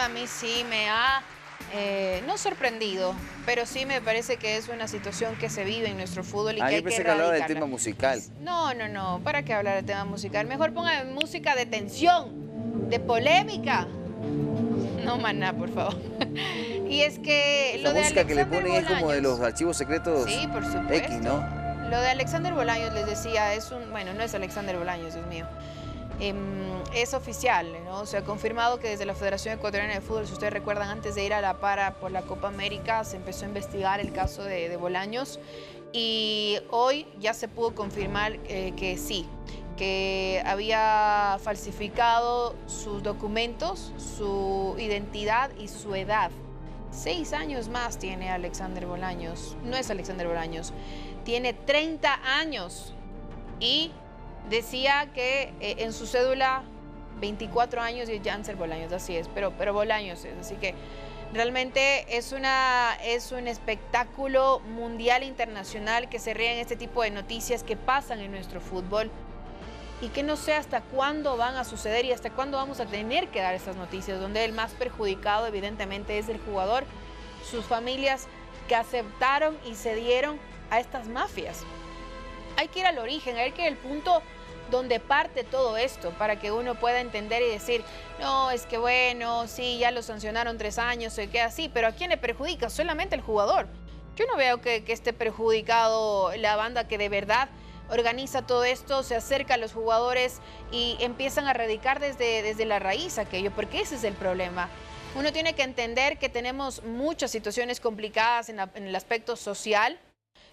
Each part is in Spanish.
tema a mí sí me ha, no sorprendido, pero sí me parece que es una situación que se vive en nuestro fútbol y que Yo hay que pensé que hablaba del erradicarla. tema musical. No, ¿para qué hablar del tema musical? Mejor pongan música de tensión, de polémica. No, maná, por favor. Y es que Esa lo de música que le Alexander ponen es como de los Bolaños... archivos secretos Sí, por X, supuesto. ¿no? Lo de Alexander Bolaños, les decía, es un... Bueno, no es Alexander Bolaños, Dios mío. Es oficial, ¿no? Se ha confirmado que desde la Federación Ecuatoriana de Fútbol, si ustedes recuerdan, antes de ir a La Para por la Copa América, se empezó a investigar el caso de Bolaños y hoy ya se pudo confirmar que sí, que había falsificado sus documentos, su identidad y su edad. 6 años más tiene Alexander Bolaños. No es Alexander Bolaños, tiene 30 años y decía que en su cédula 24 años y es Janser Bolaños, así es, pero Bolaños es, así que realmente es un espectáculo mundial, internacional, que se ríen este tipo de noticias que pasan en nuestro fútbol y que no sé hasta cuándo van a suceder y hasta cuándo vamos a tener que dar estas noticias, donde el más perjudicado evidentemente es el jugador, sus familias que aceptaron y cedieron a estas mafias. Hay que ir al origen, hay que ir al punto donde parte todo esto para que uno pueda entender y decir, no, es que bueno, sí, ya lo sancionaron 3 años, se queda así, pero ¿a quién le perjudica? Solamente al jugador. Yo no veo que esté perjudicado la banda que de verdad organiza todo esto, se acerca a los jugadores y empiezan a erradicar desde la raíz aquello, porque ese es el problema. Uno tiene que entender que tenemos muchas situaciones complicadas en el aspecto social.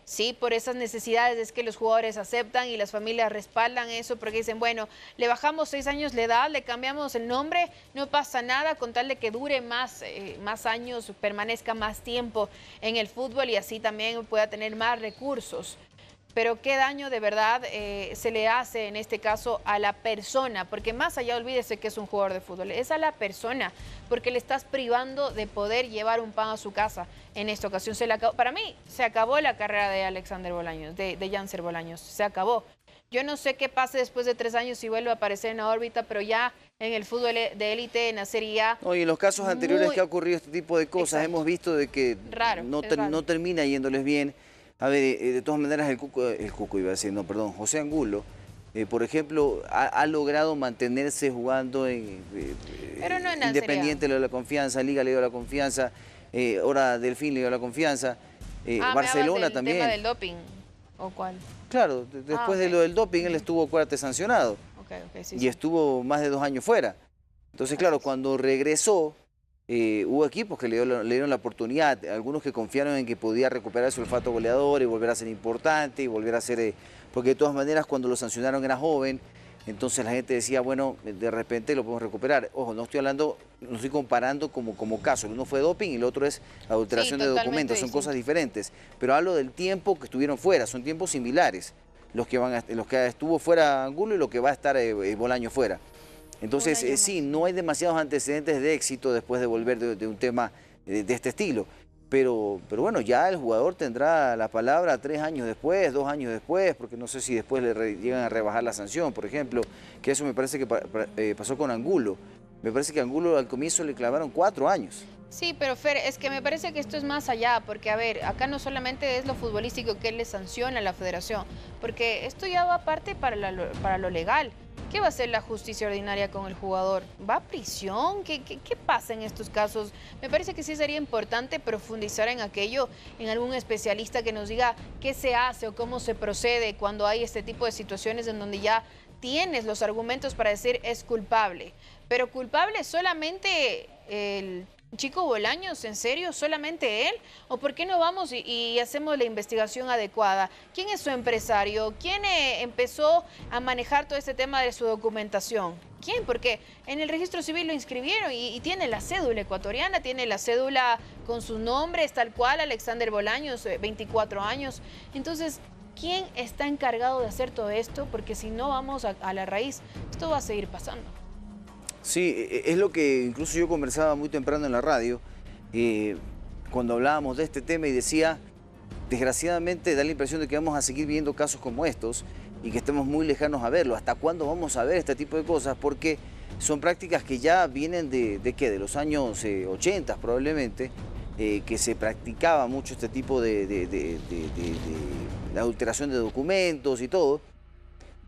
Sí, por esas necesidades es que los jugadores aceptan y las familias respaldan eso porque dicen, bueno, le bajamos 6 años la edad, le cambiamos el nombre, no pasa nada con tal de que dure más años, permanezca más tiempo en el fútbol y así también pueda tener más recursos. Pero qué daño de verdad se le hace en este caso a la persona, porque más allá, olvídese que es un jugador de fútbol, es a la persona, porque le estás privando de poder llevar un pan a su casa. En esta ocasión para mí se acabó la carrera de Alexander Bolaños, de Janser Bolaños, se acabó. Yo no sé qué pase después de 3 años si vuelve a aparecer en la órbita, pero ya en el fútbol de élite, en la Serie A... No, y en los casos anteriores que ha ocurrido este tipo de cosas, Exacto. hemos visto de que Raro. no termina yéndoles bien. A ver, de todas maneras, el Cuco iba a decir, no, perdón, José Angulo, por ejemplo, ha logrado mantenerse jugando Pero no en la Independiente, le dio la confianza, Liga le dio la confianza, ahora Delfín le dio la confianza, Barcelona también. ¿El tema del doping o cuál? Claro, después de lo del doping, él estuvo, acuérdate, sancionado. Y estuvo más de 2 años fuera. Entonces, claro, cuando regresó, hubo equipos que le dieron la oportunidad, algunos que confiaron en que podía recuperar su olfato goleador y volver a ser importante y volver a ser... porque de todas maneras cuando lo sancionaron era joven, entonces la gente decía, bueno, de repente lo podemos recuperar. Ojo, no estoy comparando como caso, uno fue doping y el otro es adulteración de documentos, son cosas diferentes. Pero hablo del tiempo que estuvieron fuera, son tiempos similares, los que estuvo fuera Angulo y lo que va a estar Bolaño fuera. Entonces, sí, no hay demasiados antecedentes de éxito después de volver de un tema de este estilo. Pero bueno, ya el jugador tendrá la palabra 3 años después, 2 años después, porque no sé si después llegan a rebajar la sanción, por ejemplo, que eso me parece que pasó con Angulo. Me parece que a Angulo al comienzo le clavaron 4 años. Sí, pero Fer, es que me parece que esto es más allá, porque a ver, acá no solamente es lo futbolístico que le sanciona a la federación, porque esto ya va aparte para lo legal. ¿Qué va a hacer la justicia ordinaria con el jugador? ¿Va a prisión? ¿Qué pasa en estos casos? Me parece que sí sería importante profundizar en aquello, en algún especialista que nos diga qué se hace o cómo se procede cuando hay este tipo de situaciones en donde ya tienes los argumentos para decir es culpable. Pero culpable solamente el chico Bolaños, ¿en serio? ¿Solamente él? ¿O por qué no vamos y hacemos la investigación adecuada? ¿Quién es su empresario? ¿Quién empezó a manejar todo este tema de su documentación? ¿Quién? Porque en el registro civil lo inscribieron y tiene la cédula ecuatoriana, tiene la cédula con sus nombres, tal cual, Alexander Bolaños, 24 años. Entonces, ¿quién está encargado de hacer todo esto? Porque si no vamos a la raíz, esto va a seguir pasando. Sí, es lo que incluso yo conversaba muy temprano en la radio, cuando hablábamos de este tema y decía, desgraciadamente da la impresión de que vamos a seguir viendo casos como estos y que estemos muy lejanos a verlo. ¿Hasta cuándo vamos a ver este tipo de cosas? Porque son prácticas que ya vienen de los años 80 probablemente, que se practicaba mucho este tipo de adulteración de documentos y todo,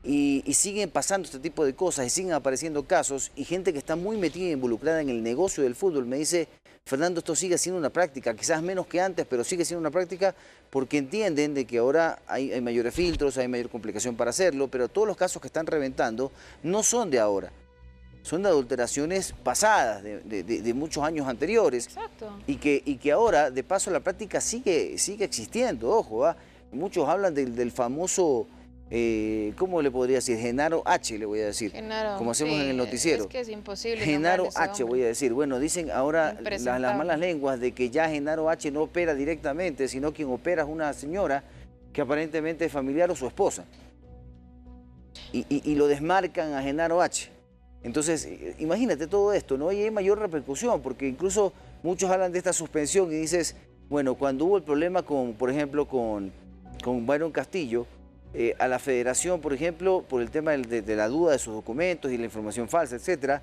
y siguen pasando este tipo de cosas y siguen apareciendo casos, y gente que está muy metida e involucrada en el negocio del fútbol me dice: Fernando, esto sigue siendo una práctica, quizás menos que antes, pero sigue siendo una práctica porque entienden de que ahora hay mayores filtros, hay mayor complicación para hacerlo, pero todos los casos que están reventando no son de ahora, son de adulteraciones pasadas, de muchos años anteriores. Exacto. Y que ahora, de paso, la práctica sigue existiendo, ojo, ¿ah? Muchos hablan del famoso... ¿cómo le podría decir? Genaro H, le voy a decir, Genaro, como hacemos sí, en el noticiero. Es que es imposible. Genaro H, voy a decir. Bueno, dicen ahora las malas lenguas de que ya Genaro H no opera directamente, sino quien opera es una señora que aparentemente es familiar o su esposa. Y lo desmarcan a Genaro H. Entonces, imagínate todo esto, ¿no? Y hay mayor repercusión, porque incluso muchos hablan de esta suspensión y dices, bueno, cuando hubo el problema con, por ejemplo, con Byron Castillo, a la federación, por ejemplo, por el tema de la duda de sus documentos y la información falsa, etcétera,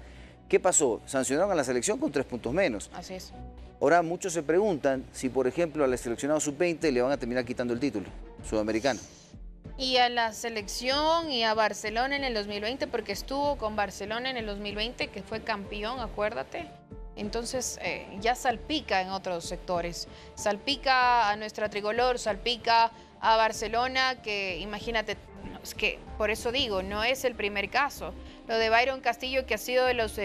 ¿qué pasó? Sancionaron a la selección con 3 puntos menos. Así es. Ahora muchos se preguntan si, por ejemplo, al seleccionado sub-20 le van a terminar quitando el título sudamericano. Y a la selección y a Barcelona en el 2020, porque estuvo con Barcelona en el 2020, que fue campeón, acuérdate. Entonces ya salpica en otros sectores. Salpica a nuestra tricolor, salpica a Barcelona, que imagínate, es que por eso digo, no es el primer caso. Lo de Byron Castillo, que ha sido de los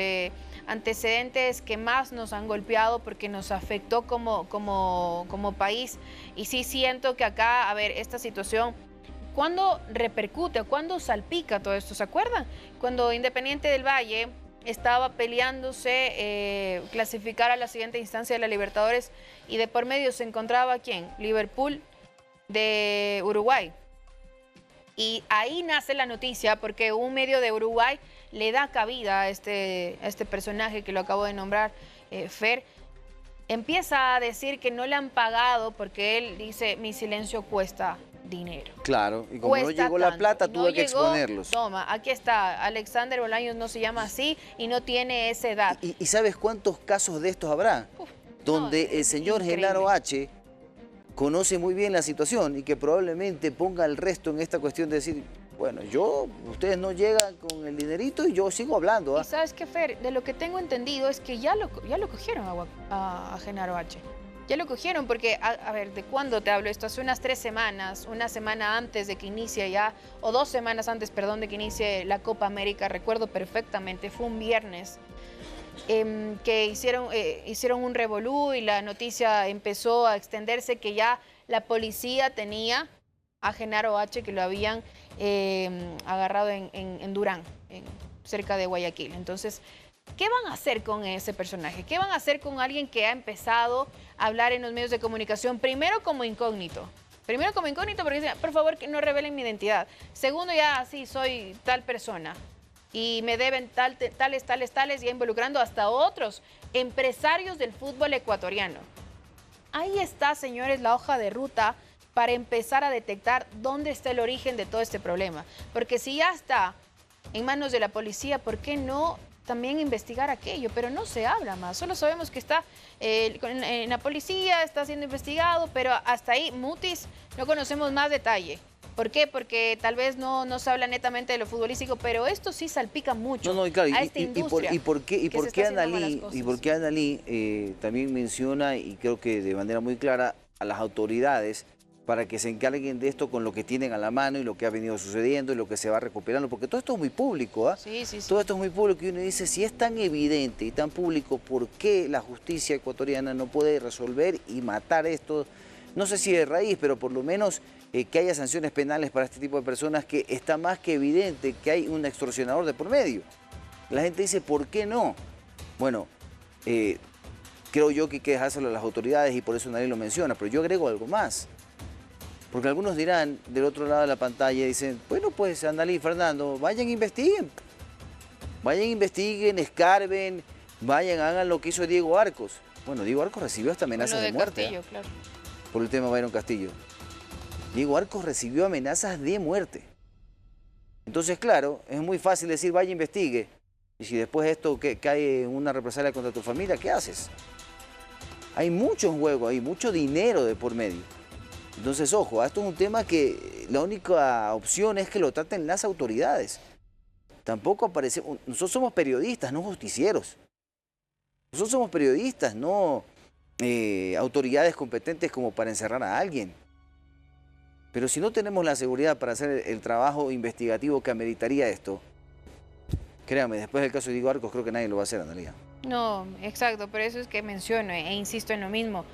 antecedentes que más nos han golpeado porque nos afectó como país. Y sí siento que acá, a ver, esta situación, ¿cuándo repercute? ¿Cuándo salpica todo esto? ¿Se acuerdan? Cuando Independiente del Valle estaba peleándose clasificar a la siguiente instancia de la Libertadores y de por medio se encontraba ¿quién? Liverpool de Uruguay. Y ahí nace la noticia porque un medio de Uruguay le da cabida a este personaje que lo acabo de nombrar, Fer. Empieza a decir que no le han pagado porque él dice, mi silencio cuesta dinero. Claro, y como no llegó la plata, tuve que exponerlos. Toma, aquí está, Alexander Bolaños no se llama así y no tiene esa edad. ¿Y sabes cuántos casos de estos habrá? Donde el señor Genaro H conoce muy bien la situación y que probablemente ponga el resto en esta cuestión de decir, bueno, ustedes no llegan con el dinerito y yo sigo hablando. Y sabes qué, Fer, de lo que tengo entendido es que ya lo cogieron a Genaro H. Ya lo cogieron porque, a ver, ¿de cuándo te hablo esto? Hace unas 3 semanas, una semana antes de que inicie ya, o 2 semanas antes, perdón, de que inicie la Copa América, recuerdo perfectamente, fue un viernes, que hicieron un revolú y la noticia empezó a extenderse que ya la policía tenía a Genaro H, que lo habían agarrado en Durán, cerca de Guayaquil. Entonces, ¿qué van a hacer con ese personaje? ¿Qué van a hacer con alguien que ha empezado a hablar en los medios de comunicación? Primero como incógnito. Primero como incógnito porque dicen, por favor, que no revelen mi identidad. Segundo, ya sí, soy tal persona y me deben tales, ya involucrando hasta otros empresarios del fútbol ecuatoriano. Ahí está, señores, la hoja de ruta para empezar a detectar dónde está el origen de todo este problema. Porque si ya está en manos de la policía, ¿por qué no también investigar aquello? Pero no se habla más, solo sabemos que está en la policía, está siendo investigado, pero hasta ahí, Mutis, no conocemos más detalle. ¿Por qué? Porque tal vez no se habla netamente de lo futbolístico, pero esto sí salpica mucho y claro, a esta industria. ¿Y por qué Analí también menciona, y creo que de manera muy clara, a las autoridades para que se encarguen de esto con lo que tienen a la mano y lo que ha venido sucediendo y lo que se va recuperando? Porque todo esto es muy público, ¿ah? Sí. Todo esto es muy público y uno dice, si es tan evidente y tan público, ¿por qué la justicia ecuatoriana no puede resolver y matar esto? No sé si de raíz, pero por lo menos que haya sanciones penales para este tipo de personas, que está más que evidente que hay un extorsionador de por medio. La gente dice, ¿por qué no? Bueno, creo yo que hay que dejárselo a las autoridades y por eso nadie lo menciona, pero yo agrego algo más. Porque algunos dirán, del otro lado de la pantalla, dicen, bueno, pues Analí, Fernando, vayan e investiguen. Vayan, investiguen, escarben, vayan, hagan lo que hizo Diego Arcos. Bueno, Diego Arcos recibió hasta amenazas de muerte. Castillo, claro. Por el tema Byron Castillo. Diego Arcos recibió amenazas de muerte. Entonces, claro, es muy fácil decir, vaya, investigue. Y si después esto cae en una represalia contra tu familia, ¿qué haces? Hay mucho en juego ahí, mucho dinero de por medio. Entonces, ojo, esto es un tema que la única opción es que lo traten las autoridades. Tampoco aparece... Nosotros somos periodistas, no justicieros. Nosotros somos periodistas, no autoridades competentes como para encerrar a alguien. Pero si no tenemos la seguridad para hacer el trabajo investigativo que ameritaría esto, créame, después del caso de Diego Arcos creo que nadie lo va a hacer, Analía. No, exacto, por eso es que menciono e insisto en lo mismo.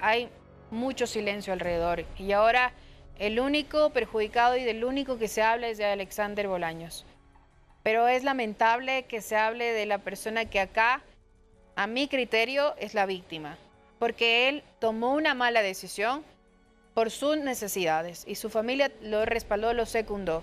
Hay mucho silencio alrededor y ahora el único perjudicado y del único que se habla es de Alexander Bolaños. Pero es lamentable que se hable de la persona que acá, a mi criterio, es la víctima. Porque él tomó una mala decisión por sus necesidades y su familia lo respaldó, lo secundó.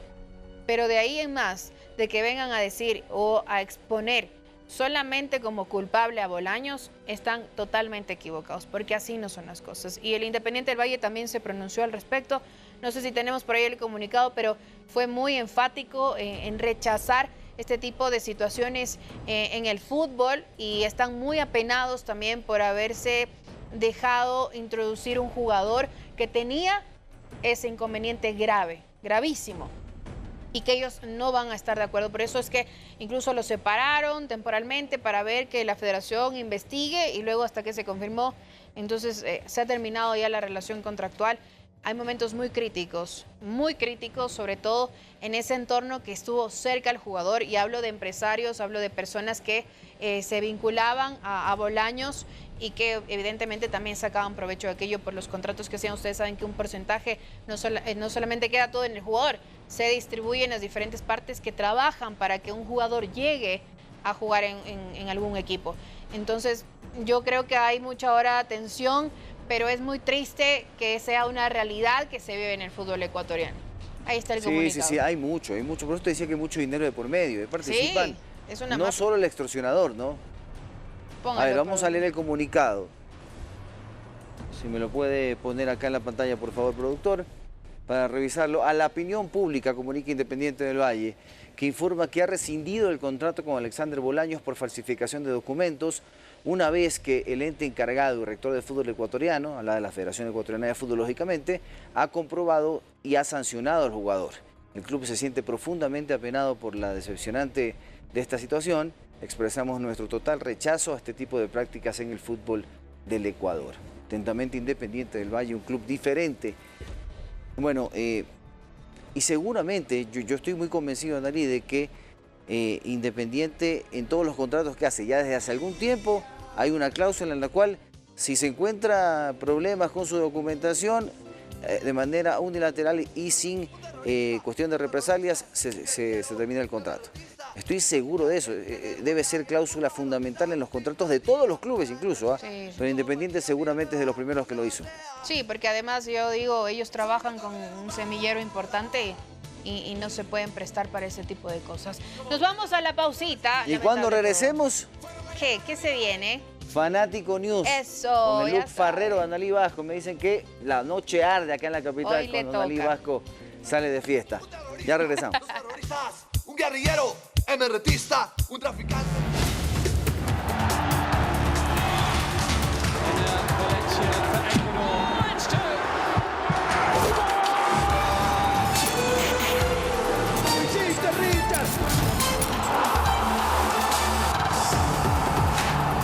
Pero de ahí en más, de que vengan a decir o a exponer solamente como culpable a Bolaños, están totalmente equivocados, porque así no son las cosas. Y el Independiente del Valle también se pronunció al respecto. No sé si tenemos por ahí el comunicado, pero fue muy enfático en rechazar este tipo de situaciones en el fútbol y están muy apenados también por haberse dejado introducir un jugador que tenía ese inconveniente grave, gravísimo, y que ellos no van a estar de acuerdo. Por eso es que incluso lo separaron temporalmente para ver que la federación investigue y luego hasta que se confirmó, entonces se ha terminado ya la relación contractual. Hay momentos muy críticos, sobre todo en ese entorno que estuvo cerca al jugador, y hablo de empresarios, hablo de personas que se vinculaban a Bolaños y que evidentemente también sacaban provecho de aquello por los contratos que hacían. Ustedes saben que un porcentaje no solamente queda todo en el jugador, se distribuye en las diferentes partes que trabajan para que un jugador llegue a jugar en algún equipo. Entonces yo creo que hay mucha ahora tensión, pero es muy triste que sea una realidad que se vive en el fútbol ecuatoriano. Ahí está el comunicado. Sí, hay mucho. Por eso te decía que hay mucho dinero de por medio. Participan sí, es una no solo el extorsionador, ¿no? Póngalo, a ver, vamos a leer el comunicado. Si me lo puede poner acá en la pantalla, por favor, productor, para revisarlo. A la opinión pública comunica Independiente del Valle, que informa que ha rescindido el contrato con Alexander Bolaños por falsificación de documentos, una vez que el ente encargado y rector del fútbol ecuatoriano, a la de la Federación Ecuatoriana de Fútbol, lógicamente, ha comprobado y ha sancionado al jugador. El club se siente profundamente apenado por la decepcionante de esta situación. Expresamos nuestro total rechazo a este tipo de prácticas en el fútbol del Ecuador. Atentamente, Independiente del Valle, un club diferente. Bueno, y seguramente yo estoy muy convencido, Dalí, de que Independiente, en todos los contratos que hace ya desde hace algún tiempo, hay una cláusula en la cual si se encuentra problemas con su documentación, de manera unilateral y sin cuestión de represalias, se termina el contrato. Estoy seguro de eso. Debe ser cláusula fundamental en los contratos de todos los clubes incluso, sí. Pero Independiente seguramente es de los primeros que lo hizo. Sí, porque además yo digo, ellos trabajan con un semillero importante y no se pueden prestar para ese tipo de cosas. Nos vamos a la pausita. Y cuando regresemos... ¿Qué se viene? Fanático News. Eso. Con el look farrero de Analí Vasco. Me dicen que la noche arde acá en la capital cuando Analí Vasco sale de fiesta. Ya regresamos. Un guerrillero, emeritista, un traficante.